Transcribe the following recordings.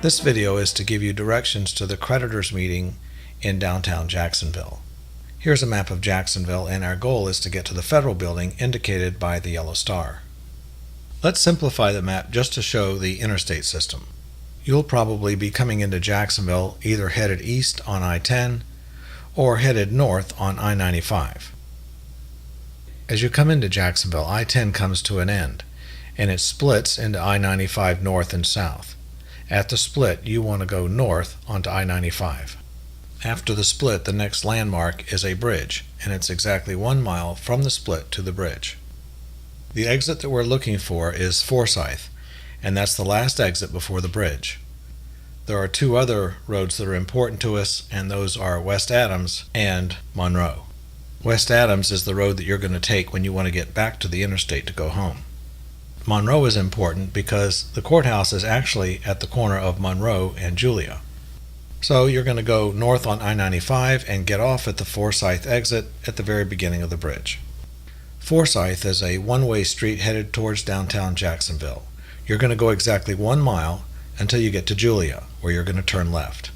This video is to give you directions to the creditors meeting in downtown Jacksonville. Here's a map of Jacksonville, and our goal is to get to the Federal Building indicated by the yellow star. Let's simplify the map just to show the interstate system. You'll probably be coming into Jacksonville either headed east on I-10 or headed north on I-95. As you come into Jacksonville, I-10 comes to an end, and it splits into I-95 north and south. At the split, you want to go north onto I-95. After the split, the next landmark is a bridge, and it's exactly 1 mile from the split to the bridge. The exit that we're looking for is Forsyth, and that's the last exit before the bridge. There are 2 other roads that are important to us, and those are West Adams and Monroe. West Adams is the road that you're going to take when you want to get back to the interstate to go home. Monroe is important because the courthouse is actually at the corner of Monroe and Julia. So you're going to go north on I-95 and get off at the Forsyth exit at the very beginning of the bridge. Forsyth is a one-way street headed towards downtown Jacksonville. You're going to go exactly 1 mile until you get to Julia, where you're going to turn left.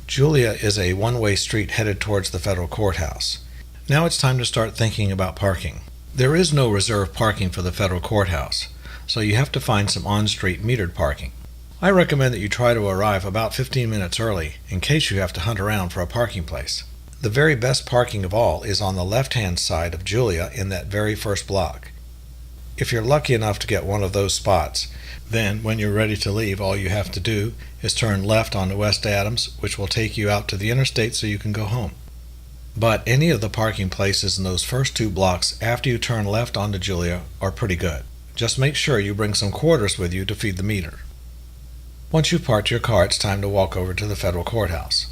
Julia is a one-way street headed towards the Federal Courthouse. Now it's time to start thinking about parking. There is no reserved parking for the Federal Courthouse, so you have to find some on-street metered parking. I recommend that you try to arrive about 15 minutes early in case you have to hunt around for a parking place. The very best parking of all is on the left-hand side of Julia in that very first block. If you're lucky enough to get one of those spots, then when you're ready to leave, all you have to do is turn left onto West Adams, which will take you out to the interstate so you can go home. But any of the parking places in those first 2 blocks after you turn left onto Julia are pretty good. Just make sure you bring some quarters with you to feed the meter. Once you've parked your car, it's time to walk over to the Federal Courthouse.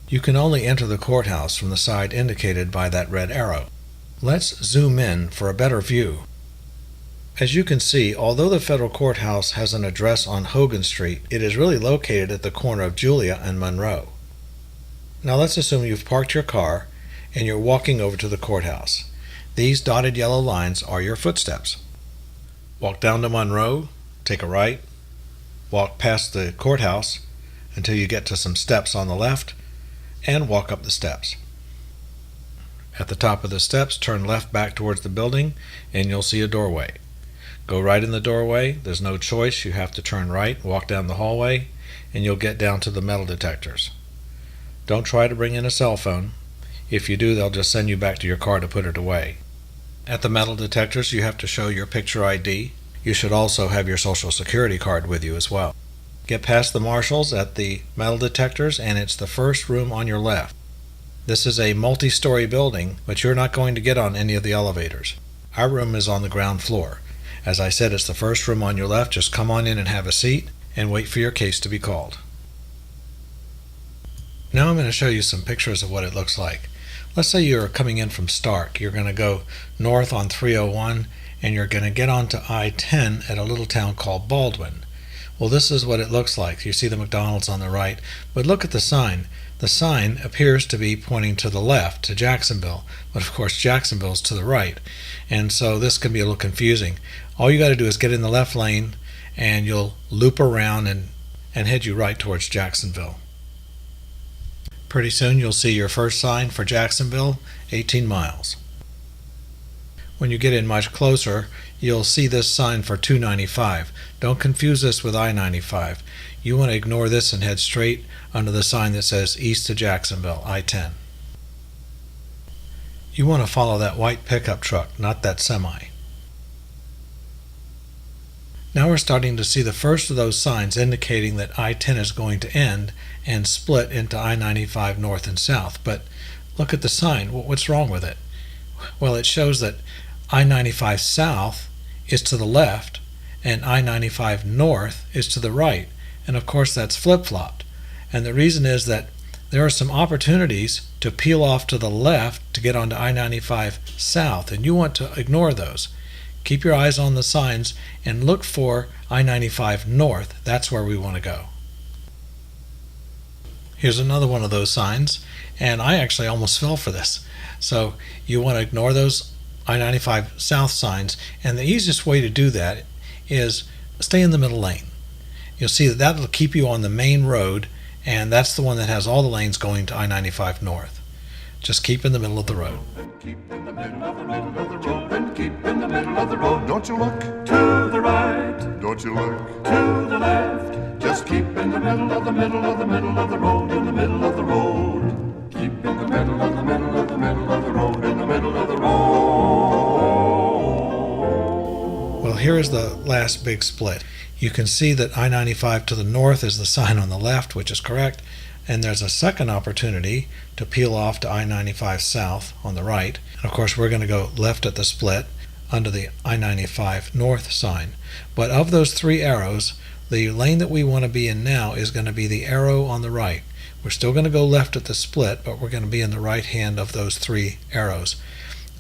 You can only enter the courthouse from the side indicated by that red arrow. Let's zoom in for a better view. As you can see, although the Federal Courthouse has an address on Hogan Street, it is really located at the corner of Julia and Monroe. Now let's assume you've parked your car and you're walking over to the courthouse. These dotted yellow lines are your footsteps. Walk down to Monroe, take a right, walk past the courthouse until you get to some steps on the left, and walk up the steps. At the top of the steps, turn left back towards the building, and you'll see a doorway. Go right in the doorway. There's no choice. You have to turn right, walk down the hallway, and you'll get down to the metal detectors. Don't try to bring in a cell phone. If you do, they'll just send you back to your car to put it away. At the metal detectors, you have to show your picture ID. You should also have your Social Security card with you as well. Get past the marshals at the metal detectors, and it's the first room on your left. This is a multi-story building, but you're not going to get on any of the elevators. Our room is on the ground floor. As I said, it's the first room on your left. Just come on in and have a seat and wait for your case to be called. Now I'm going to show you some pictures of what it looks like. Let's say you're coming in from Stark. You're going to go north on 301 and you're going to get onto I-10 at a little town called Baldwin. Well, this is what it looks like. You see the McDonald's on the right, but look at the sign. The sign appears to be pointing to the left, to Jacksonville, but of course Jacksonville's to the right, and so this can be a little confusing. All you got to do is get in the left lane and you'll loop around and head you right towards Jacksonville. Pretty soon you'll see your first sign for Jacksonville, 18 miles. When you get in much closer, you'll see this sign for 295. Don't confuse this with I-95. You want to ignore this and head straight under the sign that says east to Jacksonville, I-10. You want to follow that white pickup truck, not that semi. Now we're starting to see the first of those signs indicating that I-10 is going to end and split into I-95 north and south. But look at the sign. What's wrong with it? Well, it shows that I-95 south is to the left and I-95 north is to the right. And of course that's flip-flopped. And the reason is that there are some opportunities to peel off to the left to get onto I-95 south, and you want to ignore those. Keep your eyes on the signs and look for I-95 north. That's where we want to go. Here's another one of those signs, and I actually almost fell for this. So you want to ignore those I-95 South signs, and the easiest way to do that is stay in the middle lane. You'll see that that'll keep you on the main road, and that's the one that has all the lanes going to I-95 North. Just keep in the middle of the road. Keep in the middle of the road, and keep in the middle of the road. Don't you look to the right, don't you look to the left. Just keep in the middle of the middle of the middle of the road, in the middle of the road. Keep in the middle of the middle of the middle of the road, in the middle of the road. Well, here is the last big split. You can see that I-95 to the north is the sign on the left, which is correct, and there's a second opportunity to peel off to I-95 South on the right. And of course, we're going to go left at the split under the I-95 North sign. But of those three arrows, the lane that we want to be in now is going to be the arrow on the right. We're still going to go left at the split, but we're going to be in the right hand of those three arrows.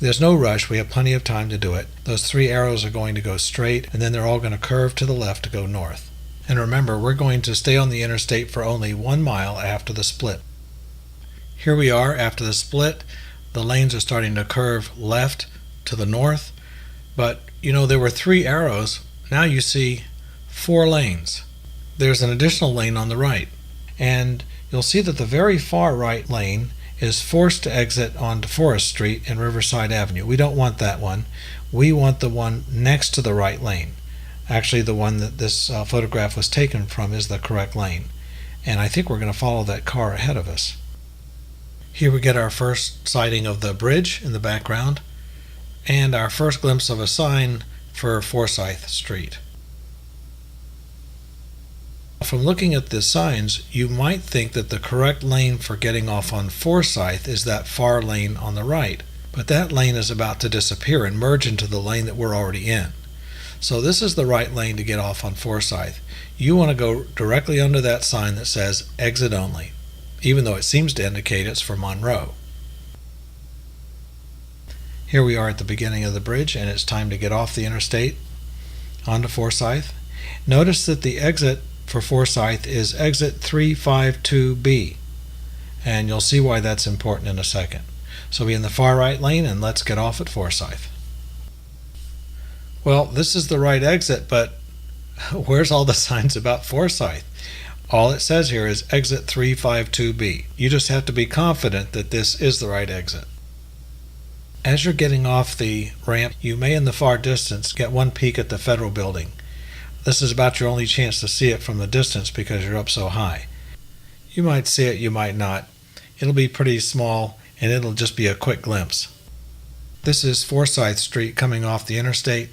There's no rush. We have plenty of time to do it. Those three arrows are going to go straight, and then they're all going to curve to the left to go north. And remember, we're going to stay on the interstate for only 1 mile after the split. Here we are after the split. The lanes are starting to curve left to the north. But, there were 3 arrows. Now you see 4 lanes. There's an additional lane on the right. And you'll see that the very far right lane is forced to exit onto Forest Street and Riverside Avenue. We don't want that one. We want the one next to the right lane. Actually, the one that this photograph was taken from is the correct lane. And I think we're going to follow that car ahead of us. Here we get our first sighting of the bridge in the background, and our first glimpse of a sign for Forsyth Street. From looking at the signs, you might think that the correct lane for getting off on Forsyth is that far lane on the right, but that lane is about to disappear and merge into the lane that we're already in. So this is the right lane to get off on Forsyth. You want to go directly under that sign that says exit only, even though it seems to indicate it's for Monroe. Here we are at the beginning of the bridge, and it's time to get off the interstate onto Forsyth. Notice that the exit for Forsyth is exit 352B, and you'll see why that's important in a second. So be in the far right lane, and let's get off at Forsyth. Well, this is the right exit, but where's all the signs about Forsyth? All it says here is exit 352B. You just have to be confident that this is the right exit. As you're getting off the ramp, you may in the far distance get one peek at the Federal Building. This is about your only chance to see it from the distance because you're up so high. You might see it, you might not. It'll be pretty small, and it'll just be a quick glimpse. This is Forsyth Street coming off the interstate.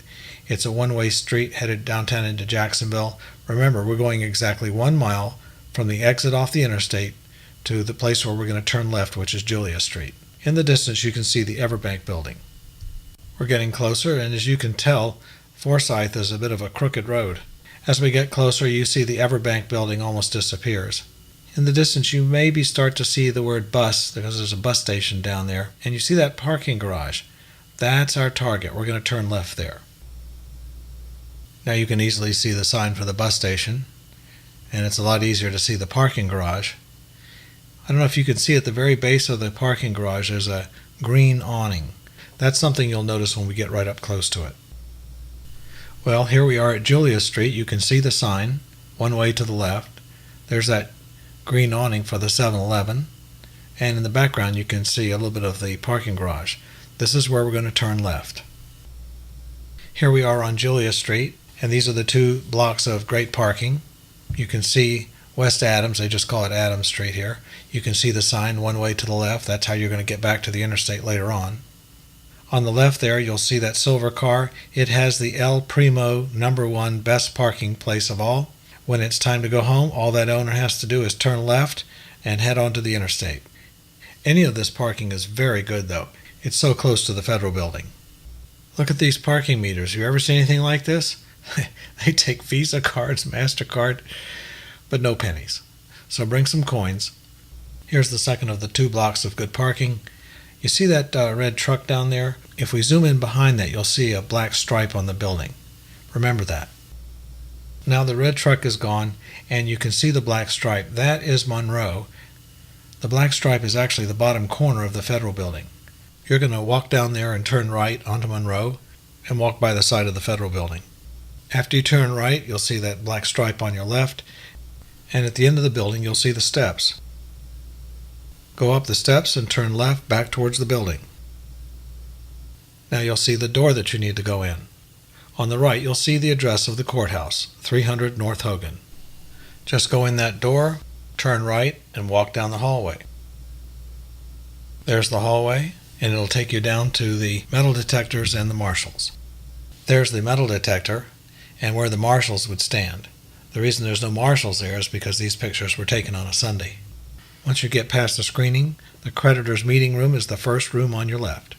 It's a one-way street headed downtown into Jacksonville. Remember, we're going exactly 1 mile from the exit off the interstate to the place where we're going to turn left, which is Julia Street. In the distance, you can see the Everbank building. We're getting closer, and as you can tell, Forsyth is a bit of a crooked road. As we get closer, you see the Everbank building almost disappears. In the distance, you maybe start to see the word bus, because there's a bus station down there, and you see that parking garage. That's our target. We're going to turn left there. Now you can easily see the sign for the bus station, and it's a lot easier to see the parking garage. I don't know if you can see at the very base of the parking garage there's a green awning. That's something you'll notice when we get right up close to it. Well, here we are at Julia Street. You can see the sign, one way to the left. There's that green awning for the 7-Eleven, and in the background you can see a little bit of the parking garage. This is where we're going to turn left. Here we are on Julia Street, and these are the 2 blocks of great parking. You can see West Adams, they just call it Adams Street here. You can see the sign one way to the left. That's how you're going to get back to the interstate later on. On the left there, you'll see that silver car. It has the El Primo #1 best parking place of all. When it's time to go home, all that owner has to do is turn left and head onto the interstate. Any of this parking is very good, though. It's so close to the Federal Building. Look at these parking meters. You ever seen anything like this? They take Visa cards, MasterCard, but no pennies. So bring some coins. Here's the second of the 2 blocks of good parking. You see that red truck down there? If we zoom in behind that, you'll see a black stripe on the building. Remember that. Now the red truck is gone, and you can see the black stripe. That is Monroe. The black stripe is actually the bottom corner of the Federal Building. You're going to walk down there and turn right onto Monroe and walk by the side of the Federal Building. After you turn right, you'll see that black stripe on your left, and at the end of the building, you'll see the steps. Go up the steps and turn left back towards the building. Now you'll see the door that you need to go in. On the right, you'll see the address of the courthouse, 300 North Hogan. Just go in that door, turn right, and walk down the hallway. There's the hallway, and it'll take you down to the metal detectors and the marshals. There's the metal detector, and where the marshals would stand. The reason there's no marshals there is because these pictures were taken on a Sunday. Once you get past the screening, the creditors' meeting room is the first room on your left.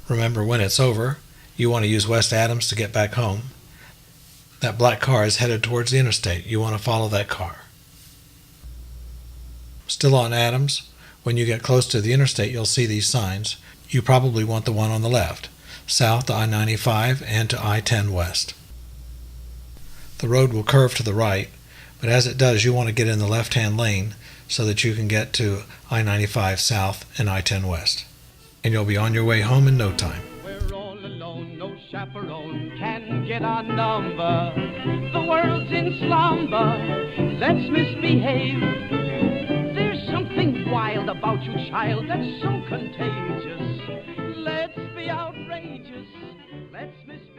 Remember, when it's over, you want to use West Adams to get back home. That black car is headed towards the Interstate. You want to follow that car. Still on Adams, when you get close to the Interstate, you'll see these signs. You probably want the one on the left, south to I-95 and to I-10 west. The road will curve to the right, but as it does, you want to get in the left-hand lane so that you can get to I-95 south and I-10 west. And you'll be on your way home in no time. We're all alone, no chaperone can get our number. The world's in slumber, let's misbehave. There's something wild about you, child, that's so contagious. Let's be outrageous, let's misbehave.